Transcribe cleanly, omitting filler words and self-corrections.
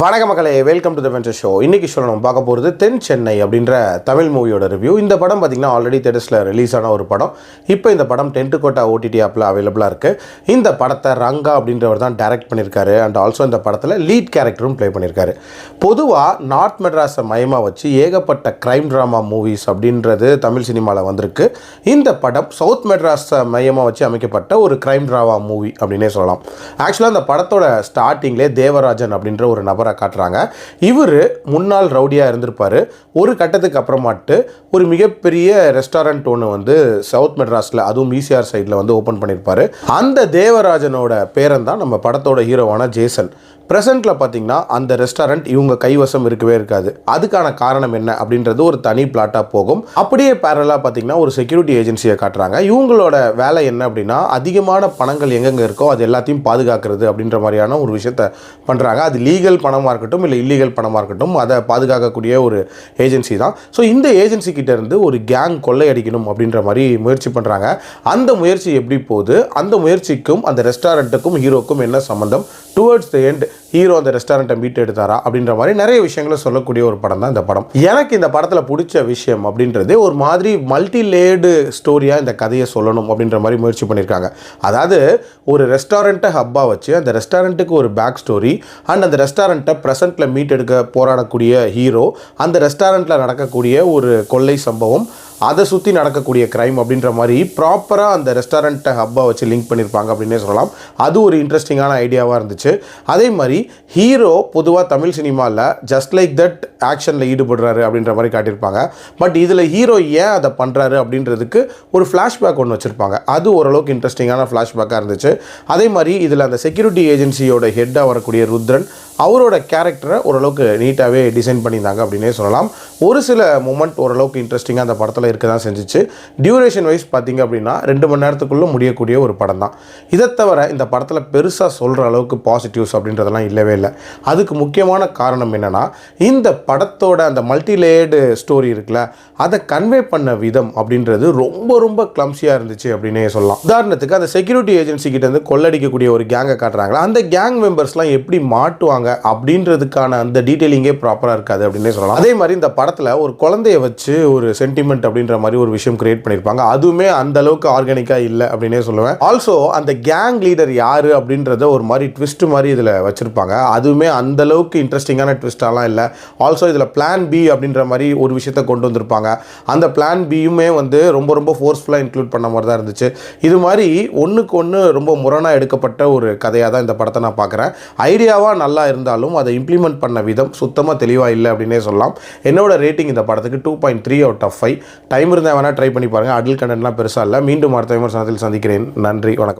வணக்க மக்களே, welcome to the venture show. இன்னைக்கு ஷோ நம்ம பார்க்க போகிறது தென் சென்னை அப்படின்ற தமிழ் மூவியோட ரிவ்யூ. இந்த படம் பார்த்திங்கன்னா ஆல்ரெடி தேட்டர்ஸில் ரிலீஸ் ஆன ஒரு படம். இப்போ இந்த படம் டென்ட் கோட்டா ஓடிடி ஆப்பில் அவைலபிளாக இருக்குது. இந்த படத்தை ரங்கா அப்படின்றவர் தான் டைரக்ட் பண்ணியிருக்காரு. அண்ட் ஆல்சோ இந்த படத்தில் லீட் கேரக்டரும் ப்ளே பண்ணியிருக்காரு. பொதுவாக நார்த் மெட்ராஸை மையமாக வச்சு ஏகப்பட்ட க்ரைம் ட்ராமா மூவிஸ் அப்படின்றது தமிழ் சினிமாவில் வந்திருக்கு. இந்த படம் சவுத் மெட்ராஸை மையமாக வச்சு அமைக்கப்பட்ட ஒரு க்ரைம் ட்ராமா மூவி அப்படின்னே சொல்லலாம். ஆக்சுவலாக இந்த படத்தோட ஸ்டார்டிங்லேயே தேவராஜன் அப்படின்ற ஒரு நபரை காட்டுறாங்க. இவர் முன்னாள் ரவுடியாக இருந்திருப்பார். ஒரு கட்டத்துக்கு அப்புறமாட்டு ஒரு மிகப்பெரிய ரெஸ்டாரண்ட் ஒன்று வந்து சவுத் மெட்ராஸில், அதுவும் ஈசிஆர் சைடில் வந்து ஓப்பன் பண்ணியிருப்பார். அந்த தேவராஜனோட பேரன் தான் நம்ம படத்தோட ஹீரோவான ஜேசன். ப்ரெசென்ட்டில் பார்த்தீங்கன்னா அந்த ரெஸ்டாரண்ட் இவங்க கைவசம் இருக்கவே இருக்காது. அதுக்கான காரணம் என்ன அப்படின்றது ஒரு தனி பிளாட்டாக போகும். அப்படியே பேரலாக பார்த்தீங்கன்னா ஒரு செக்யூரிட்டி ஏஜென்சியை காட்டுறாங்க. இவங்களோட வேலை என்ன அப்படின்னா, அதிகமான பணங்கள் எங்கெங்கே இருக்கோ அது எல்லாத்தையும் பாதுகாக்கிறது அப்படின்ற மாதிரியான ஒரு விஷயத்தை பண்ணுறாங்க. அது லீகல் பணமாக இருக்கட்டும் இல்லை இல்லீகல் பணமாக இருக்கட்டும், அதை பாதுகாக்கக்கூடிய ஒரு ஏஜென்சி தான். ஸோ இந்த ஏஜென்சி கிட்ட இருந்து ஒரு கேங் கொள்ளையடிக்கணும் அப்படின்ற மாதிரி முயற்சி பண்ணுறாங்க. அந்த முயற்சி எப்படி போகுது, அந்த முயற்சிக்கும் அந்த ரெஸ்டாரண்ட்டுக்கும் ஹீரோக்கும் என்ன சம்மந்தம், டுவர்ட்ஸ் த எண்ட் ஹீரோ அந்த ரெஸ்டாரண்ட்டை மீட் எடுத்தாரா அப்படின்ற மாதிரி நிறைய விஷயங்களை சொல்லக்கூடிய ஒரு படம் தான் இந்த படம். எனக்கு இந்த படத்தில் பிடிச்ச விஷயம் அப்படின்றது ஒரு மாதிரி மல்டி லேயர்டு ஸ்டோரியாக இந்த கதையை சொல்லணும் அப்படின்ற மாதிரி முயற்சி பண்ணியிருக்காங்க. அதாவது ஒரு ரெஸ்டாரண்ட்டை ஹப்பாக வச்சு அந்த ரெஸ்டாரண்ட்டுக்கு ஒரு பேக் ஸ்டோரி அண்ட் அந்த ரெஸ்டாரண்ட்டை ப்ரெசென்ட்டில் மீட் எடுக்க போராடக்கூடிய ஹீரோ, அந்த ரெஸ்டாரண்ட்டில் நடக்கக்கூடிய ஒரு கொள்ளை சம்பவம், அதை சுற்றி நடக்கக்கூடிய க்ரைம் அப்படின்ற மாதிரி ப்ராப்பராக அந்த ரெஸ்டாரண்ட்டை ஹப்பாக வச்சு லிங்க் பண்ணியிருப்பாங்க அப்படின்னே சொல்லலாம். அது ஒரு இன்ட்ரெஸ்டிங்கான ஐடியாவாக இருந்துச்சு. அதே மாதிரி ஹீரோ பொதுவாக தமிழ் சினிமாவில் ஜஸ்ட் லைக் தட் ஆக்ஷனில் ஈடுபடுறாரு அப்படின்ற மாதிரி காட்டியிருப்பாங்க. பட் இதில் ஹீரோ ஏன் அதை பண்ணுறாரு அப்படின்றதுக்கு ஒரு ஃப்ளாஷ்பேக் ஒன்று வச்சுருப்பாங்க. அது ஓரளவுக்கு இன்ட்ரெஸ்டிங்கான ஃப்ளாஷ்பேக்காக இருந்துச்சு. அதே மாதிரி இதில் அந்த செக்யூரிட்டி ஏஜென்சியோட ஹெட்டாக வரக்கூடிய ருத்ரன், அவரோட கேரக்டரை ஓரளவுக்கு நீட்டாகவே டிசைன் பண்ணியிருந்தாங்க அப்படின்னே சொல்லலாம். ஒரு சில மூமெண்ட் ஓரளவுக்கு இன்ட்ரெஸ்டிங்காக அந்த படத்தில் இருக்க தான் செஞ்சிச்சு. டியூரேஷன் வைஸ் பார்த்திங்க அப்படின்னா 2 மணி நேரத்துக்குள்ளே முடியக்கூடிய ஒரு படம் தான். இதை தவிர இந்த படத்தில் பெருசாக சொல்கிற அளவுக்கு பாசிட்டிவ்ஸ் அப்படின்றதெல்லாம் இல்லவே இல்லை. அதுக்கு முக்கியமான காரணம் என்னென்னா, இந்த படத்தோட அந்த மல்டி லேயர்டு ஸ்டோரி இருக்குல்ல, அதை கன்வே பண்ண விதம் அப்படின்றது ரொம்ப ரொம்ப கிளம்ஸியாக இருந்துச்சு அப்படின்னே சொல்லலாம். உதாரணத்துக்கு அந்த செக்யூரிட்டி ஏஜென்சி கிட்டேருந்து கொள்ளடிக்கக்கூடிய ஒரு கேங்கை காட்டுறாங்களா, அந்த கேங் மெம்பர்ஸ்லாம் எப்படி மாட்டுவாங்க அப்படின்றதுக்கான அந்த டீட்டெயிலிங்கே ப்ராப்பராக இருக்காது அப்படின்னே சொல்லலாம். அதே மாதிரி இந்த படத்தில் ஒரு குழந்தைய வச்சு ஒரு சென்டிமெண்ட் அப்படின்ற மாதிரி ஒரு விஷயம் கிரியேட் பண்ணியிருப்பாங்க. அதுவுமே அந்த அளவுக்கு ஆர்கானிக்காக இல்லை அப்படின்னே சொல்லுவேன். ஆல்சோ அந்த கேங் லீடர் யார் அப்படின்றத ஒரு மாதிரி ட்விஸ்ட் மாதிரி இதில் வச்சுருப்பாங்க. அதுவுமே அந்த அளவுக்கு இன்ட்ரெஸ்டிங்கான ட்விஸ்டாலாம் இல்லை. ஆல்சோ இதில் பிளான் பி அப்படின்ற மாதிரி ஒரு விஷயத்தை கொண்டு வந்திருப்பாங்க. அந்த பிளான் பியுமே வந்து ரொம்ப ரொம்ப ஃபோர்ஸ்ஃபுல்லாக இன்க்ளூட் பண்ண மாதிரி தான் இருந்துச்சு. இது மாதிரி ஒன்றுக்கு ஒன்று ரொம்ப முரணாக எடுக்கப்பட்ட ஒரு கதையாக தான் இந்த படத்தை நான் பார்க்குறேன். ஐடியாவாக நல்லா இருந்தாலும் அதை இம்ப்ளிமெண்ட் பண்ண விதம் சுத்தமாக தெளிவாக இல்லை அப்படின்னே சொல்லலாம். என்னோட ரேட்டிங் இந்த படத்துக்கு 2.3 out of 5. டைம் இருந்தால் வேணால் ட்ரை பண்ணி பாருங்கள். அடல்ட் கண்டென்ட்லாம் பெருசாக இல்லை. மீண்டும் அடுத்த விமர்சனத்தில் சந்திக்கிறேன். நன்றி, வணக்கம்.